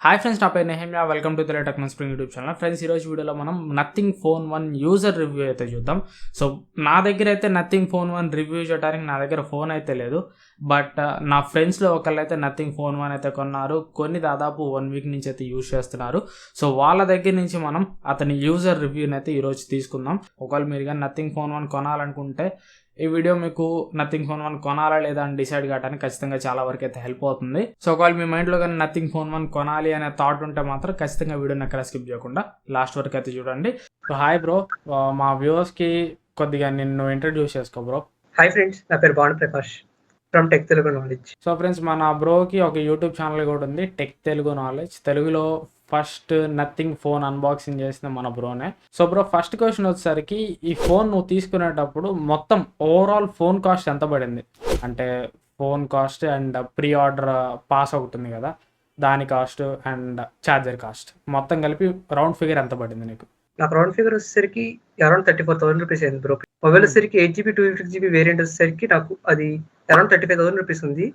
Hi friends, నా పేరు Nehemiah. Welcome to Telugu Technospring YouTube channel. Friends, ఈరోజు వీడియోలో మనం నథింగ్ ఫోన్ 1 యూజర్ రివ్యూ అయితే చూద్దాం. సో నా దగ్గర అయితే నథింగ్ ఫోన్ 1 రివ్యూ చేయడానికి నా దగ్గర ఫోన్ అయితే లేదు. బట్ నా ఫ్రెండ్స్లో ఒకళ్ళు అయితే నథింగ్ ఫోన్ 1 అయితే కొన్నారు. కొన్ని దాదాపు 1 వీక్ నుంచి అయితే యూజ్ చేస్తున్నారు. సో వాళ్ళ దగ్గర నుంచి మనం అతని యూజర్ రివ్యూని అయితే ఈరోజు తీసుకుందాం. ఒకవేళ మీరు కానీ నథింగ్ ఫోన్ 1 కొనాలనుకుంటే ఈ వీడియో మీకు నథింగ్ ఫోన్ 1 కొనాలా లేదా అని డిసైడ్ కావడానికి ఖచ్చితంగా చాలా వరకు అయితే హెల్ప్ అవుతుంది. సో ఒకవేళ మీ మైండ్లో కానీ నథింగ్ ఫోన్ 1 కొనాలి అనే థాట్ ఉంటే మాత్రం ఖచ్చితంగా వీడియోని ఎక్కడ స్కిప్ చేయకుండా లాస్ట్ వరకు అయితే చూడండి. సో హాయ్ బ్రో, మా వ్యూవర్స్కి కొద్దిగా నిన్ను ఇంట్రడ్యూస్ చేసుకో బ్రో. హాయ్ ఫ్రెండ్స్, నా పేరు Bhanu Prakash from tech Telugu knowledge. So friends, మన బ్రోకి ఒక యూట్యూబ్ ఛానల్ కూడా ఉంది, టెక్ తెలుగు నాలెడ్జ్. తెలుగులో ఫస్ట్ నథింగ్ ఫోన్ అన్బాక్సింగ్ చేసిన మన బ్రోనే. సో బ్రో, ఫస్ట్ క్వశ్చన్ వచ్చేసరికి ఈ ఫోన్ నువ్వు తీసుకునేటప్పుడు మొత్తం ఓవరాల్ ఫోన్ కాస్ట్ ఎంత పడింది? అంటే phone cost and pre order pass అవుతుంది కదా, దాని కాస్ట్ అండ్ ఛార్జర్ కాస్ట్ మొత్తం కలిపి రౌండ్ ఫిగర్ ఎంత పడింది నీకు? నాకు రౌండ్ ఫిగర్ వచ్చేసరికి అరౌండ్ 34,000 రూపీస్ అయింది బ్రో. మొబైల్ వచ్చేసరికి 8GB 256GB వేరియంట్ వచ్చేసరికి నాకు అది అరౌండ్ 35,000 రూపీస్ ఉంది.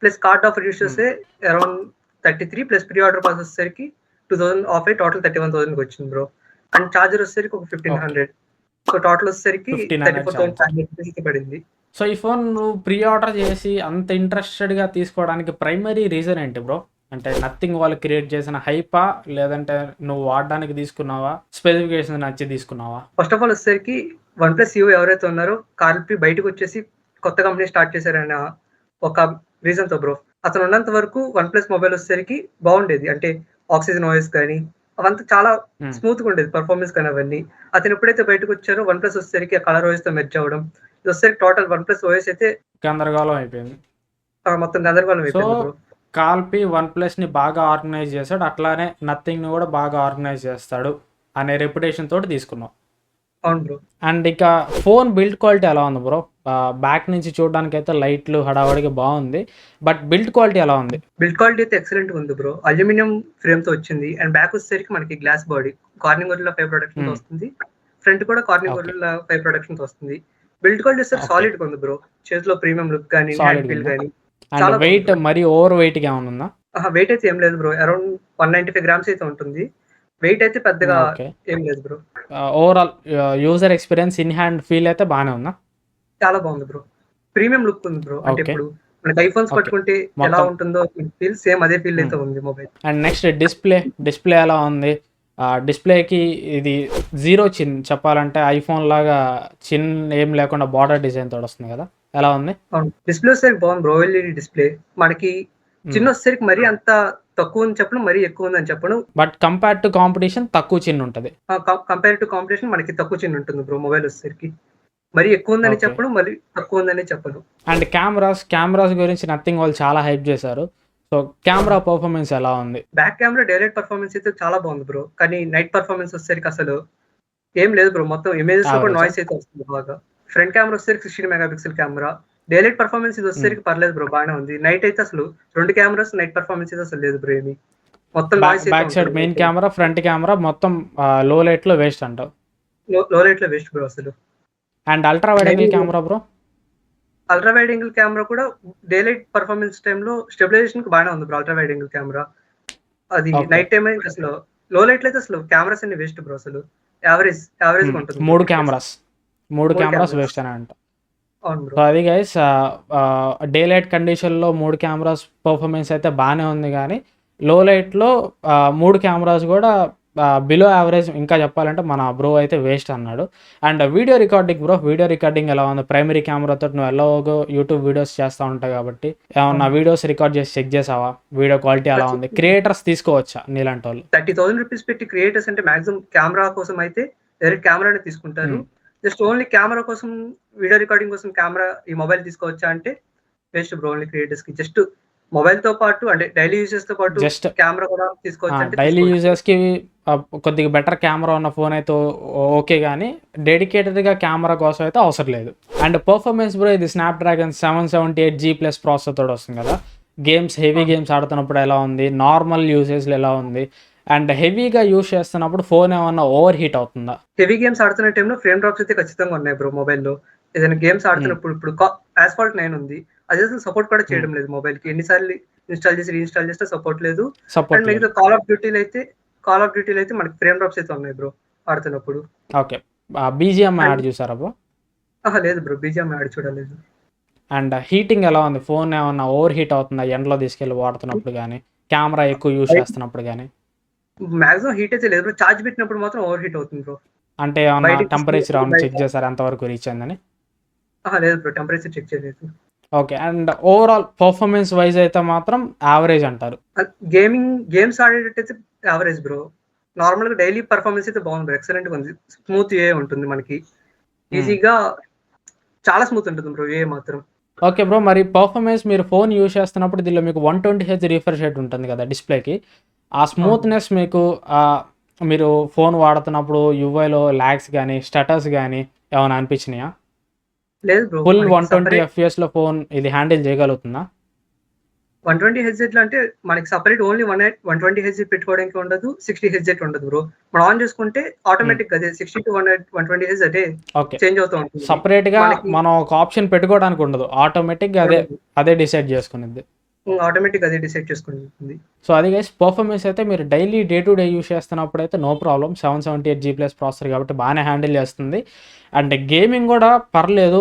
ప్లస్ కార్డ్ ఆఫర్ యూస్ చేస్తే around 33 plus pre order pass వచ్చేసరికి 2,000 ఆఫ్ అయి టోటల్ 31,000 వచ్చింది బ్రో. అండ్ ఛార్జర్ వచ్చేసరికి ఒక 1,500. సో టోటల్ వచ్చేసరికి 34,500 రూపీస్ పడింది. సో ఈ ఫోన్ నువ్వు ప్రీ ఆర్డర్ చేసి అంత ఇంట్రెస్టెడ్గా తీసుకోవడానికి ప్రైమరీ రీజన్ ఏంటి బ్రో? అంటే నథింగ్ వాళ్ళు క్రియేట్ చేసిన హైపా, లేదంటే నువ్వు వాడడానికి తీసుకున్నావా, స్పెసిఫికేషన్ నచ్చి తీసుకున్నావా? ఫస్ట్ ఆఫ్ ఆల్ వచ్చేసరికి OnePlus CEO ఎవరైతే ఉన్నారో కార్పి బయటకు వచ్చేసి కొత్త కంపెనీ స్టార్ట్ చేశారన్న ఒక రీజన్తో బ్రో. అతను ఉన్నంత వరకు OnePlus మొబైల్ వచ్చేసరికి బాగుండేది. అంటే ఆక్సిజన్ ఓఎస్ కానీ అవంతా చాలా స్మూత్గా ఉండేది, పర్ఫార్మెన్స్ కానీ అవన్నీ. అతను ఎప్పుడైతే బయటకు వచ్చారో OnePlus వచ్చేసరికి ఆ కలర్ ఓఎస్ తో మెర్జ్ అవ్వడం, ఇది వచ్చేసరికి టోటల్ OnePlus ఓఎస్ అయితే గందరగోళం అయిపోయింది, మొత్తం గందరగోళం అయిపోయింది. కాల్పి OnePlusని బాగా ఆర్గనైజ్ చేశాడు, అట్లానే నథింగ్ని కూడా బాగా ఆర్గనైజ్ చేస్తాడు అనే రెప్యుటేషన్ తోటి తీసుకున్నాం. అవును బ్రో. అండ్ ఇక ఫోన్ బిల్డ్ క్వాలిటీ ఎలా ఉంది బ్రో? బ్యాక్ నుంచి చూడడానికి అయితే లైట్లు హడావడిగా బాగుంది, బట్ బిల్డ్ క్వాలిటీ ఎలా ఉంది? బిల్డ్ క్వాలిటీ అయితే ఎక్సలెంట్ ఉంది బ్రో. అల్యూమినియం ఫ్రేమ్ తో వచ్చింది అండ్ బ్యాక్ వచ్చేసరికి మనకి glass body Corning Gorilla 5 protection తో వస్తుంది. ఫ్రంట్ కూడా కార్నింగ్ గొరిల్లా 5 ప్రొడక్షన్ తో వస్తుంది. బిల్డ్ క్వాలిటీ వచ్చేసరికి సాలిడ్ గా ఉంది బ్రో. చేతిలో ప్రీమియం లుక్ కానీ హ్యాండ్ ఫీల్ కానీ. అండ్ వెయిట్ మరి ఓవర్ వెయిట్ గా ఏమన్నా? వెయిట్ అయితే ఏం లేదు బ్రో, అరౌండ్ 195 గ్రామ్స్ అయితే ఉంటుంది. వెయిట్ అయితే పెద్దగా ఏం లేదు bro. Overall user experience, in hand feel అయితే బాగానే ఉందా? చాలా బాగుంది బ్రో. ప్రీమియం లుక్ ఉంది బ్రో. అంటే ఇప్పుడు మనకి ఐఫోన్స్ పట్టుకుంటే ఎలా ఉంటుందో ఫీల్ సేమ్ అదే ఫీల్ అయితే ఉంది మొబైల్. అండ్ నెక్స్ట్ డిస్ప్లే ఎలా ఉంది? డిస్ప్లేకి ఇది 0 చిన్ చెప్పాలంటే ఐఫోన్ లాగా చిన్ ఏం లేకుండా బార్డర్ డిజైన్ తోడు వస్తుంది కదా, ఎలా ఉంది? డిస్ప్లే వచ్చేసరికి బాగుంది బ్రో. ఎల్ఈడి డిస్ప్లే మనకి చిన్న వచ్చేసరికి మరీ అంత తక్కువ అని చెప్పను, మరీ ఎక్కువ ఉందని చెప్పను. బట్ కంపేర్ టు కాంపిటీషన్ తక్కువ చిన్న ఉంటుంది. కంపేర్ టు కాంపిటీషన్ మనకి తక్కువ చిన్న ఉంటుంది బ్రో. మొబైల్ వచ్చేసరికి మరీ ఎక్కువ ఉందని చెప్పను, మరీ తక్కువ ఉందని చెప్పను. అండ్ కెమెరాస్ గురించి నథింగ్ వాళ్ళు చాలా హైప్ చేశారు. సో కెమెరా పర్ఫార్మెన్స్ ఎలా ఉంది? బ్యాక్ కెమెరా డైరెక్ట్ పర్ఫార్మెన్స్ అయితే చాలా బాగుంది బ్రో. కానీ నైట్ పర్ఫార్మెన్స్ వచ్చేసరికి అసలు ఏం లేదు బ్రో. మొత్తం ఇమేజెస్ లో కూడా నాయిస్ అయితే వస్తుంది బాగా. ఫ్రంట్ కెమెరా వచ్చేసరికి 16 మెగాపిక్సెల్ కెమెరా. డైలైట్ పర్ఫార్మెన్స్ ఇది వచ్చేసరికి పర్లేదు బ్రో, బాగానే ఉంది. నైట్ అయితే అసలు 2 కెమెరాస్ నైట్ పర్ఫార్మెన్స్ అయితే అసలు లేదు బ్రో. ఏమి మొత్తం back side main camera, front camera మొత్తం లో లైట్ లో వేస్ట్ అంటావు? లో లైట్ లో వేస్ట్ బ్రో అసలు. And ultra wide angle camera bro? Ultra wide angle camera కూడా డైలైట్ పర్ఫార్మెన్స్ టైంలో స్టెబిలైజేషన్ కి బాగానే ఉంది bro. Ultra wide angle camera అది నైట్ టైం అయితే అసలు లో లైట్ లో అయితే అసలు కెమెరాస్ అన్ని వేస్ట్ బ్రో. అసలు యావరేజ్ ఉంటుంది. 3 కెమెరాస్ వేస్ట్ అని అంట. సో అది గైస్, డే లైట్ కండిషన్లో 3 కెమెరాస్ పర్ఫార్మెన్స్ అయితే బాగానే ఉంది, కానీ లో లైట్లో 3 కెమెరాస్ కూడా బిలో యావరేజ్. ఇంకా చెప్పాలంటే మన బ్రో అయితే వేస్ట్ అన్నాడు. అండ్ వీడియో రికార్డింగ్ ఎలా ఉంది? ప్రైమరీ కెమెరాతో నువ్వు ఎలాగో యూట్యూబ్ వీడియోస్ చేస్తూ ఉంటావు కాబట్టి ఏమన్నా వీడియోస్ రికార్డ్ చేసి చెక్ చేసావా? వీడియో క్వాలిటీ ఎలా ఉంది? క్రియేటర్స్ తీసుకోవచ్చా నీలాంటి వాళ్ళు? 30,000 రూపీస్ పెట్టి క్రియేటర్స్ అంటే మాక్సిమం కెమెరా కోసం అయితే డైరెక్ట్ కెమెరానే తీసుకుంటారు. జస్ట్ ఓన్లీ కెమెరా కోసం, వీడియో రికార్డింగ్ కోసం కెమెరా ఈ మొబైల్ తీసుకోవచ్చా అంటే వేస్ట్ బ్రో. ఓన్లీ క్రియేటర్స్ కి జస్ట్ మొబైల్ తో పాటు అంటే డైలీ యూజర్స్ తో పాటు జస్ట్ కెమెరా కూడా తీసుకోవచ్చు. అంటే డైలీ యూజర్స్ కి కొద్దిగా బెటర్ కెమెరా ఉన్న ఫోన్ అయితే ఓకే, కానీ డెడికేటెడ్ గా కెమెరా కోసం అయితే అవసరం లేదు. అండ్ పర్ఫార్మెన్స్ బ్రో, ఇది స్నాప్డ్రాగన్ 778G+ ప్రాసెసర్ తోటి వస్తుంది కదా. హెవీ గేమ్స్ ఆడుతున్నప్పుడు ఎలా ఉంది? నార్మల్ యూసేజ్లో ఎలా ఉంది? అండ్ హెవీగా యూజ్ చేస్తున్నప్పుడు ఫోన్ ఏమన్నా ఓవర్ హీట్ అవుతుందా? హెవీ గేమ్స్ ఆడుతున్న టైంలో ఫ్రేమ్ డ్రాప్స్ అయితే ఖచ్చితంగా ఉన్నాయి బ్రో మొబైల్లో. ఏదైనా గేమ్స్ ఆడుతున్నప్పుడు ఇప్పుడు ఆస్ఫాల్ట్ 9 ఉంది, అదే సపోర్ట్ కూడా చేయడం లేదు మొబైల్ కి. ఎన్నిసార్లు ఇన్స్టాల్ చేసి రీఇన్స్టాల్ చేస్తే సపోర్ట్ లేదు. అండ్ సపోర్ట్ లేదు. మిగతా కాల్ ఆఫ్ డ్యూటీలో అయితే మనకి ఫ్రేమ్ డ్రాప్స్ అయితే ఉన్నాయి బ్రో ఆడుతున్నప్పుడు. ఓకే. బీజిఎం అండ్ యాడ్ చూసారా బ్రో? లేదు బ్రో, బీజిఎం యాడ్ చూడలేదు. అండ్ హీటింగ్ ఎలా ఉంది? ఫోన్ ఏమన్నా ఓవర్ హీట్ అవుతుందా ఎండలో తీసుకెళ్ళి వాడుతున్నప్పుడు కానీ, కెమెరా ఎక్కువ యూజ్ చేస్తున్నప్పుడు కానీ? మాక్సిమం హీట్ అయితే లేదు బ్రో. చార్జ్ పెట్టినప్పుడు మాత్రం ఓవర్ హీట్ అవుతుంది బ్రో. అంటే ఏమన్నా బయటకి టెంపరేచర్ తీసుకెళ్ళి ఏమన్నా బయట చెక్ చేశారా ఎంతవరకు రీచ్ అయిందని? లేదు బ్రో, టెంపరేచర్ చెక్ చేయలేదు. Okay. And overall performance wise అయితే మాత్రం యావరేజ్ అంటారు. గేమ్స్ ఆడేటట్టయితే యావరేజ్ బ్రో. నార్మల్గా డైలీ పర్ఫార్మెన్స్ అయితే బాగుంది బ్రో, ఎక్సలెంట్గా ఉంది. స్మూత్ ఏ ఉంటుంది మనకి, ఈజీగా చాలా స్మూత్ ఉంటుంది బ్రో ఏ మాత్రం. ఓకే బ్రో, మరి పర్ఫార్మెన్స్ మీరు ఫోన్ యూజ్ చేస్తున్నప్పుడు దీనిలో మీకు 120Hz రిఫ్రెష్ రేట్ ఉంటుంది కదా డిస్ప్లేకి. ఆ స్మూత్నెస్ మీకు మీరు ఫోన్ వాడుతున్నప్పుడు యూఐలో ల్యాగ్స్ కానీ స్టటర్స్ కానీ ఏమైనా అనిపించినాయా? లేదు బ్రో. ఫుల్ 120 FPS ఫోన్ ఇది హ్యాండిల్ చేయగలుగుతుందా? 120 హెడ్సెట్ అంటే మనకి సపరేట్ ఓన్లీ 120 హెడ్సెట్ పెట్టుకోవడానికి ఉండదు, 60 హెడ్సెట్ ఉండదు బ్రో. మనం ఆన్ చేసుకుంటే ఆటోమేటిక్ అదే 60 to 120 హెడ్స్ అదే చేంజ్ అవుతూ ఉంటుంది. సపరేట్ గా మనం ఒక ఆప్షన్ పెట్టుకోవడానికి ఉండదు, ఆటోమేటిక్ గా అదే డిసైడ్ చేసుకునేది. ఆటోమేటిక్ అదే డిసైడ్ చేసుకుంటుంది. సో అది గైస్ పర్ఫార్మెన్స్ అయితే మీరు daily day to day use చేస్తున్నప్పుడు అయితే నో ప్రాబ్లం. 778G+ ప్రాసెసర్ కాబట్టి బాగానే హ్యాండిల్ చేస్తుంది. అండ్ గేమింగ్ కూడా పర్లేదు,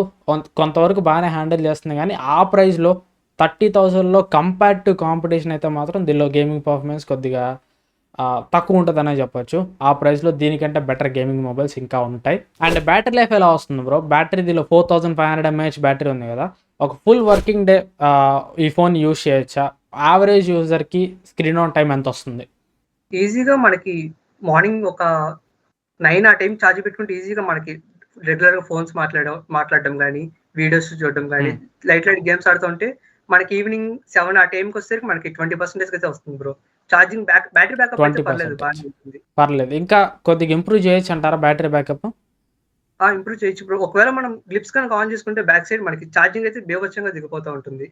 కొంతవరకు బాగానే హ్యాండిల్ చేస్తుంది. కానీ ఆ ప్రైస్లో 30,000లో కంపేర్డ్ టు కాంపిటీషన్ అయితే మాత్రం దీనిలో గేమింగ్ పర్ఫార్మెన్స్ కొద్దిగా తక్కువ ఉంటుందనే చెప్పొచ్చు. ఆ ప్రైస్లో దీనికంటే బెటర్ గేమింగ్ మొబైల్స్ ఇంకా ఉంటాయి. అండ్ బ్యాటరీ లైఫ్ ఎలా వస్తుంది బ్రో? బ్యాటరీ దీనిలో 4500 mAh బ్యాటరీ ఉంది కదా. ఒక ఫుల్ వర్కింగ్ డే ఈ ఫోన్ యూజ్ చేయొచ్చా? యావరేజ్ యూజర్కి స్క్రీన్ ఆన్ టైం ఎంత వస్తుంది? ఈజీగా మనకి మార్నింగ్ ఒక 9 ఆ టైం ఛార్జ్ పెట్టుకుంటే ఈజీగా మనకి రెగ్యులర్గా ఫోన్స్ మాట్లాడడం కానీ, వీడియోస్ చూడడం కానీ, లైట్ గేమ్స్ ఆడుతుంటే మనకి ఈవినింగ్ 7 ఆ టైంకి వచ్చేసరికి మనకి 20% అయితే వస్తుంది బ్రో. ఛార్జింగ్ బ్యాటరీ బ్యాకప్ అయితే పర్లేదు, బాగానే ఉంటుంది. పర్లేదు, ఇంకా కొద్దిగా ఇంప్రూవ్ చేయొచ్చు అంటారా బ్యాటరీ బ్యాకప్? ఇంప్రూవ్ చేయొచ్చు బ్రో. ఒకవేళ మనం గ్లిప్స్ కనుక ఆన్ చేసుకుంటే బ్యాక్ సైడ్ మనకి ఛార్జింగ్ అయితే బేవచ్చంగా దిగిపోతూ ఉంటుంది.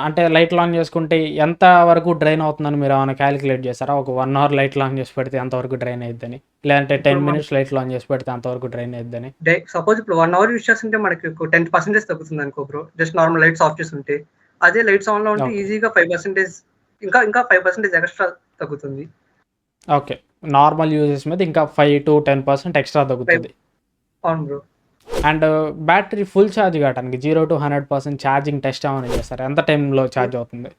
అంటే లైట్లు ఆన్ చేసుకుంటే ఎంత వరకు డ్రైన్ అవుతుందని మీరు ఏమైనా క్యాలిక్యులేట్ చేస్తారా? ఒక 1 hour లైట్లు ఆన్ చేసి పెడితే ఎంతవరకు డ్రైన్ అయ్యిద్దని, లేదంటే 10 minutes లైట్లు ఆన్ చేసి పెడితే ఎంతవరకు డ్రైన్ అయ్యిద్దని? సపోజ్ ఇప్పుడు 1 hour యూస్ చేస్తుంటే మనకి 10% తగ్గుతుంది అనుకో bro, just normal lights off చేస్తుంటే. అదే లైట్స్ ఆన్ లో ఉంటే ఈజీగా 5% ఇంకా 5% ఎక్స్ట్రా తగ్గుతుంది. ఓకే, నార్మల్ యూజెస్ మీద ఇంకా 5 to 10% ఎక్స్ట్రా తగ్గుతుంది. అవును bro. And battery full charge కావడానికి 0 to 100% ఛార్జింగ్ టెస్ట్ ఏమైనా చేస్తారు? ఎంత టైంలో ఛార్జ్ అవుతుంది?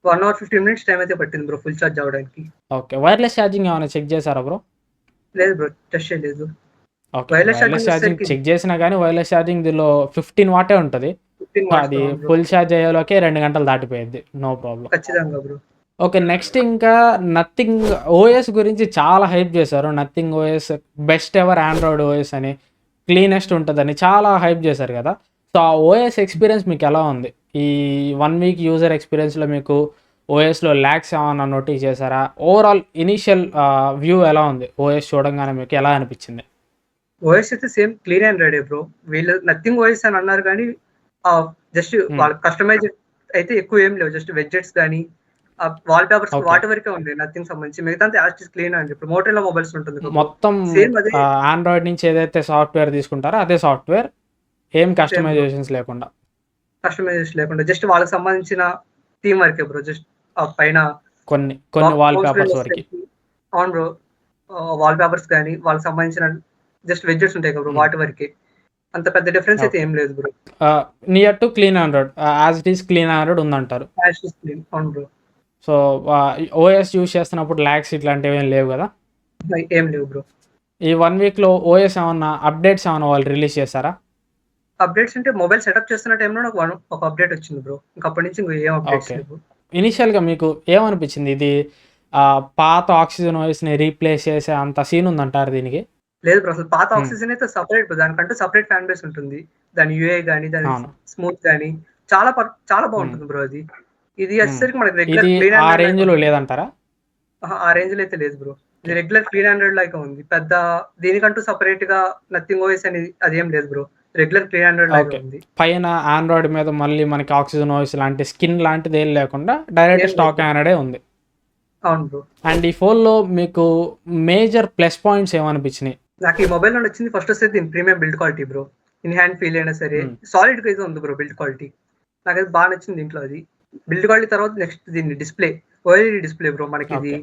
1 hour 15 minutes టైం అయితే పట్టింది బ్రో ఫుల్ ఛార్జ్ అవ్వడానికి. ఓకే, వైర్లెస్ ఛార్జింగ్ ఏమైనా చెక్ చేశారా బ్రో? లేదు బ్రో, టెస్ట్ చేయలేదు. ఓకే, వైర్లెస్ ఛార్జింగ్ చెక్ చేసినా కానీ వైర్లెస్ ఛార్జింగ్ దీనిలో 15 వాటే ఉంటుంది. అది ఫుల్ ఛార్జ్ అయ్యేలోకే 2 గంటలు దాటిపోయింది. No problem. ఖచ్చితంగా బ్రో. ఓకే, నెక్స్ట్ ఇంకా నథింగ్ ఓఎస్ గురించి చాలా హైప్ చేశారు. Nothing OS best ever Android OS అని, క్లీనెస్ట్ ఉంటుందని చాలా హైప్ చేశారు కదా. సో ఆ ఓఎస్ ఎక్స్పీరియన్స్ మీకు ఎలా ఉంది? ఈ 1 week యూజర్ ఎక్స్పీరియన్స్లో మీకు ఓఎస్లో ల్యాగ్స్ ఏమన్నా నోటీస్ చేశారా? ఓవరాల్ ఇనీషియల్ వ్యూ ఎలా ఉంది? ఓఎస్ చూడంగానే మీకు ఎలా అనిపించింది? ఓఎస్ అయితే సేమ్ క్లీన్ ఆండ్రాయిడ్ బ్రో. వీళ్ళు నథింగ్ ఓఎస్ అని అన్నారు కానీ జస్ట్ వాళ్ళ కస్టమైజ్ అయితే ఎక్కువ ఏం లేవు. జస్ట్ వెడ్జెట్స్ కానీ వాల్ పేపర్స్ వాటి వరకే ఉంది నథింగ్ సంబంధించి. మిగతా యాజ్ క్లీన్ అండి. ఇప్పుడు మోటోలో మొబైల్స్ ఉంటుంది మొత్తం ఆండ్రాయిడ్ నుంచి ఏదైతే సాఫ్ట్వేర్ తీసుకుంటారో అదే సాఫ్ట్వేర్, ఏం కస్టమైజేషన్స్ లేకుండా జస్ట్ వాళ్ళకి సంబంధించిన థీమ్ వరకే బ్రో. జస్ట్ పైన కొన్ని వాల్ పేపర్స్ వరకు. అవును బ్రో, వాల్ పేపర్స్ కానీ వాళ్ళకి సంబంధించిన జస్ట్ వెడ్జెట్స్ ఉంటాయి కదా బ్రో, వాటి వరకే. అంత పెద్ద డిఫరెన్స్ అయితే ఏం లేదు bro. Near to clean Android, as it is clean Android ఉందంటారు. అవును బ్రో. సో ఓఎస్ యూస్ చేస్తున్నప్పుడు ల్యాగ్స్ ఇట్లాంటివి ఏం లేవు కదా? ఏం లేవు బ్రో. ఈ 1 weekలో ఓఎస్ ఏమన్నా అప్డేట్స్ ఏమన్నా వాళ్ళు రిలీజ్ చేశారా? అప్డేట్స్ అంటే మొబైల్ సెటప్ చేస్తున్న టైంలో నాకు ఒక అప్డేట్ వచ్చింది బ్రో. ఇంకా అప్పటి నుంచి ఏం అప్డేట్స్ లేవు. ఇనిషియల్గా మీకు ఏమనిపించింది? ఇది పాత ఆక్సిజన్ ఓఎస్ని రీప్లేస్ చేసే అంత సీన్ ఉందంటారు దీనికి? లేదు బ్రో, అసలు పాత ఆక్సిజన్ అయితే సపరేట్, దానికంటూ సపరేట్ ఫ్యాన్ బేస్ ఉంటుంది. దాని యూఐ కానీ దాని స్మూత్ కానీ చాలా బాగుంటుంది బ్రో. అది ఇది వచ్చేసరికి మనకి రెగ్యులర్ క్లీన్ ఆ రేంజ్ లో లేదంటారా? ఆ రేంజ్ లో అయితే లేదు బ్రో. ఇది రెగ్యులర్ క్లీన్ ఆండ్రాయిడ్ లాగా ఉంది. పెద్ద దీనికంటూ సపరేట్ గా నథింగ్ ఓఎస్ అని అదేం లేదు బ్రో. రెగ్యులర్ క్లీన్ ఆండ్రాయిడ్ లాగా ఉంది. పైన ఆండ్రాయిడ్ మీద మళ్ళీ మనకి ఆక్సిజన్ ఓఎస్ లాంటి స్కిన్ లాంటిది ఏం లేకుండా డైరెక్ట్ స్టాక్ ఆండ్రాయిడే ఉంది. అవును బ్రో. అండ్ ఈ ఫోన్ లో మీకు మేజర్ ప్లస్ పాయింట్స్ ఏమనిపించినాయి? నాకు ఈ మొబైల్ లో వచ్చింది ఫస్ట్ వస్తే దీని premium build quality bro. In hand feel అయినా సరే సాలిడ్ గా అయితే ఉంది బ్రో బిల్డ్ క్వాలిటీ. నాకైతే బాగా నచ్చింది దీంట్లో. అది బిల్డ్ క్వాలిటీ తర్వాత నెక్స్ట్ దీన్ని డిస్ప్లే, ఓఎల్ఈడి డిస్ప్లే బ్రో. మనకి ఇది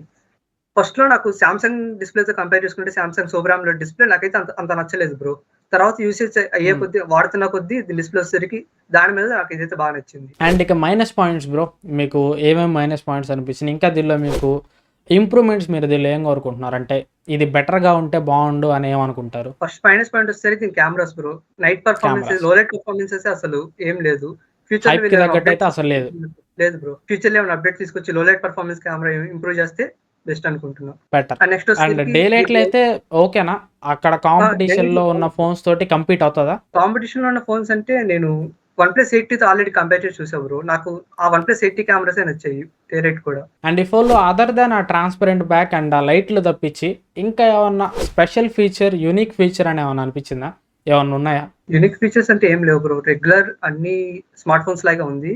ఫస్ట్ లో నాకు సామ్సంగ్ డిస్ప్లేతో కంపేర్ చేసుకుంటే సామ్సంగ్ సూపర్ AMOLED డిస్ప్లే నాకైతే అంత నచ్చలేదు బ్రో. తర్వాత యూసేజ్ అయ్యే కొద్ది వాడుతున్న కొద్ది డిస్ప్లే వచ్చేసరికి దాని మీద నాకు ఇదైతే బాగా నచ్చింది. అండ్ ఇక మైనస్ పాయింట్స్ బ్రో, మీకు ఏమేమి మైనస్ పాయింట్స్ అనిపించింది? ఇంకా దీనిలో మీకు ఇంప్రూవ్మెంట్స్ మీరు దీనిలో ఏం కోరుకుంటున్నారు? అంటే ఇది బెటర్గా ఉంటే బాగుండు అని ఏమనుకుంటారు? ఫస్ట్ మైనస్ పాయింట్ వచ్చేసరికి దీని కెమెరాస్ బ్రో. నైట్ పర్ఫార్మెన్స్, లో లైట్ పర్ఫార్మెన్సెస్ అసలు ఏం లేదు. ఫ్యూచర్ అయితే అసలు లేదు బ్రో. ఫ్యూచర్ లో ఏమైనా అప్డేట్ తీసుకొచ్చి లో లైట్ పర్ఫార్మెన్స్ కెమెరా ఇంప్రూవ్ చేస్తే బెస్ట్ అనుకుంటున్నా. Better. Next and day light లో అయితే ఓకేనా? అక్కడ కాంపిటీషన్ లో ఉన్న ఫోన్స్ తోటి కంపీట్ అవుతుందా? కాంపిటీషన్ లో ఉన్న ఫోన్స్ అంటే నేను OnePlus 8T ఆల్రెడీ కంపేర్ చేసి చూసా బ్రో. నాకు ఆ OnePlus 8T కెమెరాసే నచ్చాయి, డే లైట్ కూడా. అండ్ ఈ ఫోన్లో అదర్ దాన్ ఆ ట్రాన్స్పరెంట్ బ్యాక్ అండ్ ఆ లైట్లు తప్పించి ఇంకా ఏమన్నా స్పెషల్ ఫీచర్, యూనిక్ ఫీచర్ అని ఏమన్నా అనిపించిందా? ఏమన్నా ఉన్నాయా? యూనిక్ ఫీచర్స్ అంటే ఏం లేవు బ్రో. రెగ్యులర్ అన్ని స్మార్ట్ ఫోన్స్ లాగా ఉంది.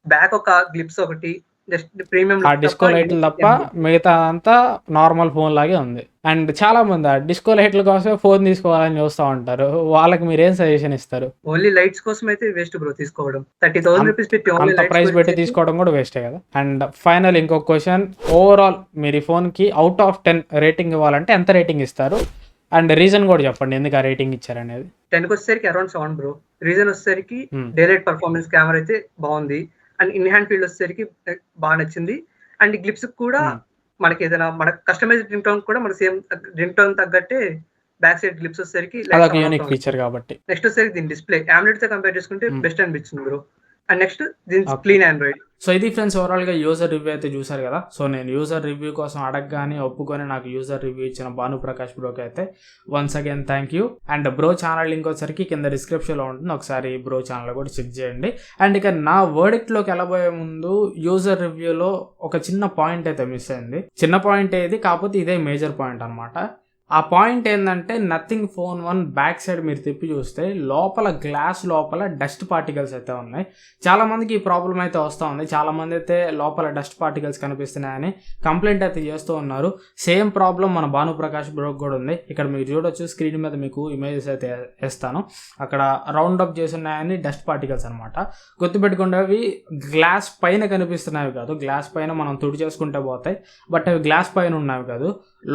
బ్యాక్ ఒక గ్లిప్స్ ఒకటి, జస్ట్ ప్రీమియం ఆ డిస్కో లైట్లు తప్ప మిగతా అంతా నార్మల్ ఫోన్ లాగే ఉంది. అండ్ చాలా మంది ఆ డిస్కో లైట్ల కోసం ఫోన్ తీసుకోవాలని చూస్తూ ఉంటారు. వాళ్ళకి మీరు ఏం సజెషన్ ఇస్తారు? ఓన్లీ లైట్స్ కోసం అయితే వేస్ట్ బ్రో తీసుకోవడం. 30,000 రూపీస్ పెట్టి అంత ప్రైస్ పెట్టి తీసుకోవడం కూడా వేస్టే కదా. అండ్ ఫైనల్ ఇంకొక క్వశ్చన్, ఓవరాల్ మీరు ఈ ఫోన్కి అవుట్ ఆఫ్ 10 రేటింగ్ ఇవ్వాలంటే ఎంత రేటింగ్ ఇస్తారు? అండ్ రీజన్ కూడా చెప్పండి ఎందుకు ఆ రేటింగ్ ఇచ్చారనేది. 10కి వచ్చేసరికి అరౌండ్ 7 బ్రో. రీజన్ వచ్చేసరికి డే లైట్ పర్ఫార్మెన్స్ కెమెరా అయితే బాగుంది. అండ్ ఇన్ హ్యాండ్ ఫీల్డ్ వచ్చేసరికి బాగా నచ్చింది. అండ్ గ్లిప్స్ కూడా మనకి ఏదైనా మన కస్టమైజ్ రింగ్ టోన్ కూడా మన సేమ్ రింగ్ టోన్ తగ్గట్టే బ్యాక్ సైడ్ గ్లిప్స్ వచ్చేసరికి యూనిక్ ఫీచర్ కాబట్టి. నెక్స్ట్ వచ్చేసరికి దీని డిస్ప్లే AMOLED తో కంపేర్ చేసుకుంటే బెస్ట్ అనిపించింది బ్రో. అండ్ నెక్స్ట్ దీని క్లీన్ ఆండ్రాయిడ్. సో ఇది ఫ్రెండ్స్ ఓవరాల్గా యూజర్ రివ్యూ అయితే చూసారు కదా. సో నేను యూజర్ రివ్యూ కోసం అడగగానే ఒప్పుకొని నాకు యూజర్ రివ్యూ ఇచ్చిన భానుప్రకాష్ బ్రోకి అయితే once again thank you. And bro channel link వచ్చరికి కింద డిస్క్రిప్షన్లో ఉంటుంది, ఒకసారి బ్రో ఛానల్ కూడా చెక్ చేయండి. అండ్ ఇక నా వర్డిక్ట్లోకి వెళ్ళబోయే ముందు యూజర్ రివ్యూలో ఒక చిన్న పాయింట్ అయితే మిస్ అయింది. చిన్న పాయింట్ ఏది కాకపోతే ఇదే మేజర్ పాయింట్ అనమాట. ఆ పాయింట్ ఏంటంటే నథింగ్ ఫోన్ 1 బ్యాక్ సైడ్ మీరు తిప్పి చూస్తే లోపల గ్లాస్ లోపల డస్ట్ పార్టికల్స్ అయితే ఉన్నాయి. చాలామందికి ఈ ప్రాబ్లం అయితే వస్తూ ఉంది. చాలామంది అయితే లోపల డస్ట్ పార్టికల్స్ కనిపిస్తున్నాయని కంప్లైంట్ అయితే చేస్తూ ఉన్నారు. సేమ్ ప్రాబ్లం మన భానుప్రకాష్ బ్రోకి కూడా ఉంది. ఇక్కడ మీరు చూడొచ్చు, స్క్రీన్ మీద మీకు ఇమేజెస్ అయితే వేస్తాను. అక్కడ రౌండ్ అప్ చేసి ఉన్నాయని డస్ట్ పార్టికల్స్ అనమాట. గుర్తుపెట్టుకుంటే అవి గ్లాస్ పైన కనిపిస్తున్నవి కాదు. గ్లాస్ పైన మనం తుడి చేసుకుంటే పోతాయి, బట్ అవి గ్లాస్ పైన ఉన్నవి కాదు,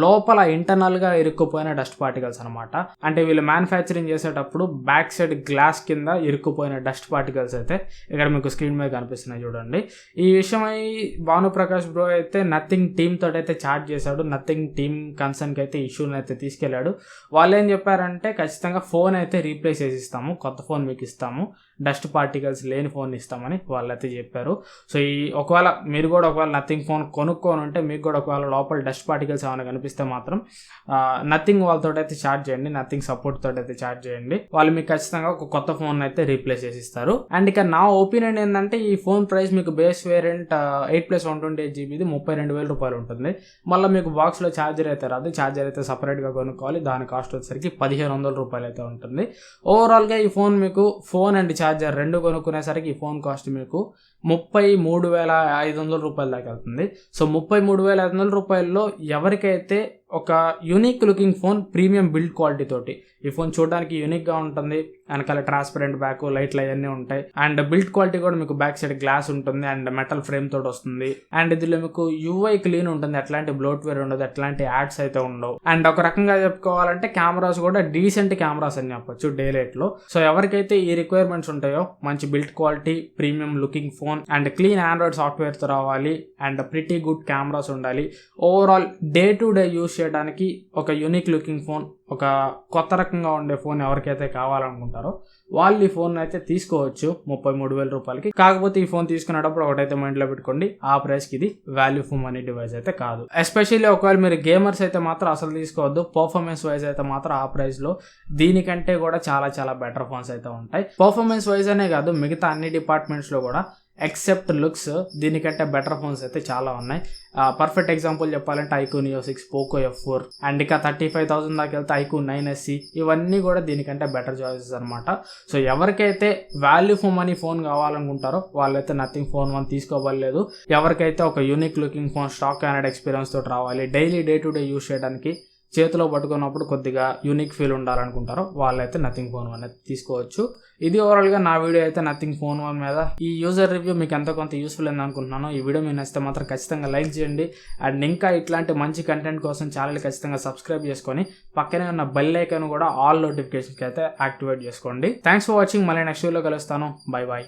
లోపల ఇంటర్నల్గా ఇరుక్కుపోయిన డస్ట్ పార్టికల్స్ అనమాట. అంటే వీళ్ళు మ్యానుఫ్యాక్చరింగ్ చేసేటప్పుడు బ్యాక్ సైడ్ గ్లాస్ కింద ఇరుక్కుపోయిన డస్ట్ పార్టికల్స్ అయితే ఇక్కడ మీకు స్క్రీన్ మీద కనిపిస్తున్నాయి చూడండి. ఈ విషయమై భానుప్రకాష్ బ్రో అయితే నథింగ్ టీమ్ తోటి అయితే చాట్ చేశాడు. నథింగ్ టీమ్ కన్సర్న్కి అయితే ఇష్యూని అయితే తీసుకెళ్లాడు. వాళ్ళు ఏం చెప్పారంటే ఖచ్చితంగా ఫోన్ అయితే రీప్లేస్ చేసి ఇస్తాము, కొత్త ఫోన్ మీకు ఇస్తాము, డస్ట్ పార్టికల్స్ లేని ఫోన్ ఇస్తామని వాళ్ళైతే చెప్పారు. సో ఈ ఒకవేళ మీరు కూడా ఒకవేళ నథింగ్ ఫోన్ కొనుక్కొని ఉంటే మీకు కూడా ఒకవేళ లోపల డస్ట్ పార్టికల్స్ ఏమైనా కనిపిస్తే మాత్రం నథింగ్ వాళ్ళతో అయితే చార్జ్ చేయండి, నథింగ్ సపోర్ట్ తోటి అయితే చార్జ్ చేయండి. వాళ్ళు మీకు ఖచ్చితంగా ఒక కొత్త ఫోన్ అయితే రీప్లేస్ చేసి ఇస్తారు. అండ్ ఇక నా ఒపీనియన్ ఏంటంటే ఈ ఫోన్ ప్రైస్ మీకు బేస్ వేరియంట్ 8+128GB 32,000 రూపాయలు ఉంటుంది. మళ్ళీ మీకు బాక్స్లో ఛార్జర్ అయితే రాదు, ఛార్జర్ అయితే సపరేట్గా కొనుక్కోవాలి. దాని కాస్ట్ వచ్చేసరికి 1,500 రూపాయలు అయితే ఉంటుంది. ఓవరాల్గా ఈ ఫోన్ మీకు ఫోన్ అండ్ ఛార్జర్ రెండు కొనుక్కునేసరికి ఈ ఫోన్ కాస్ట్ మీకు 33,500 రూపాయల దాకా వెళ్తుంది. సో 33,500 రూపాయల్లో ఎవరికైతే ఒక unique looking phone premium build quality తోటి, ఈ ఫోన్ చూడడానికి యూనిక్గా ఉంటుంది, వెనకాల ట్రాన్స్పరెంట్ బ్యాక్, లైట్లు అవన్నీ ఉంటాయి, అండ్ బిల్డ్ క్వాలిటీ కూడా మీకు బ్యాక్ సైడ్ గ్లాస్ ఉంటుంది అండ్ మెటల్ ఫ్రేమ్ తోటి వస్తుంది. అండ్ ఇందులో మీకు UI క్లీన్ ఉంటుంది, ఎట్లాంటి బ్లోట్వేర్ ఉండదు, ఎట్లాంటి యాడ్స్ అయితే ఉండవు. అండ్ ఒక రకంగా చెప్పుకోవాలంటే కెమెరాస్ కూడా డీసెంట్ కెమెరాస్ అని చెప్పొచ్చు డే లైట్లో. సో ఎవరికైతే ఈ రిక్వైర్మెంట్స్ ఉంటాయో, మంచి build quality, premium looking phone and clean Android సాఫ్ట్వేర్తో రావాలి అండ్ ప్రిటీ గుడ్ కెమెరాస్ ఉండాలి, overall day to day use చేయడానికి ఒక యూనిక్ లుకింగ్ ఫోన్, ఒక కొత్త రకంగా ఉండే ఫోన్ ఎవరికైతే కావాలనుకుంటారో వాళ్ళు ఈ ఫోన్ అయితే తీసుకోవచ్చు 33,000 రూపాయలకి. కాకపోతే ఈ ఫోన్ తీసుకునేటప్పుడు ఒకటైతే మైండ్లో పెట్టుకోండి, ఆ ప్రైస్కి ఇది వాల్యూ ఫర్ మనీ డివైస్ అయితే కాదు. ఎస్పెషల్లీ ఒకవేళ మీరు గేమర్స్ అయితే మాత్రం అసలు తీసుకోవద్దు. పర్ఫార్మెన్స్ వైజ్ అయితే మాత్రం ఆ ప్రైస్లో దీనికంటే కూడా చాలా చాలా బెటర్ ఫోన్స్ అయితే ఉంటాయి. పర్ఫార్మెన్స్ వైజ్ అనే కాదు, మిగతా అన్ని డిపార్ట్మెంట్స్లో కూడా ఎక్సెప్ట్ లుక్స్ దీనికంటే బెటర్ ఫోన్స్ అయితే చాలా ఉన్నాయి. పర్ఫెక్ట్ ఎగ్జాంపుల్ చెప్పాలంటే iQOO Neo 6, Poco F4 and ఇక 35,000 దాకా వెళ్తే iQOO 9SC, ఇవన్నీ కూడా దీనికంటే బెటర్ చాయిసెస్ అనమాట. సో ఎవరికైతే వాల్యూ ఫర్ మనీ ఫోన్ కావాలనుకుంటారో వాళ్ళైతే నథింగ్ ఫోన్ 1 తీసుకోవలేదు. ఎవరికైతే ఒక unique looking phone, stock and experience తోటి రావాలి, daily day to day use చేయడానికి చేతిలో పట్టుకున్నప్పుడు కొద్దిగా యూనిక్ ఫీల్ ఉండాలనుకుంటారో వాళ్ళైతే నథింగ్ ఫోన్ 1 అయితే తీసుకోవచ్చు. ఇది ఓవరాల్గా నా వీడియో అయితే నథింగ్ ఫోన్ 1 మీద. ఈ యూజర్ రివ్యూ మీకు ఎంతో కొంత యూస్ఫుల్ అయింది అనుకుంటున్నాను. ఈ వీడియో మీకు నచ్చితే మాత్రం ఖచ్చితంగా లైక్ చేయండి. అండ్ ఇంకా ఇట్లాంటి మంచి కంటెంట్ కోసం ఛానల్ ఖచ్చితంగా సబ్స్క్రైబ్ చేసుకొని పక్కనే ఉన్న బెల్ ఐకాన్ కూడా ఆల్ నోటిఫికేషన్కి అయితే యాక్టివేట్ చేసుకోండి. Thanks for watching. మళ్ళీ నెక్స్ట్ వీడియోలో కలుస్తాను. Bye bye.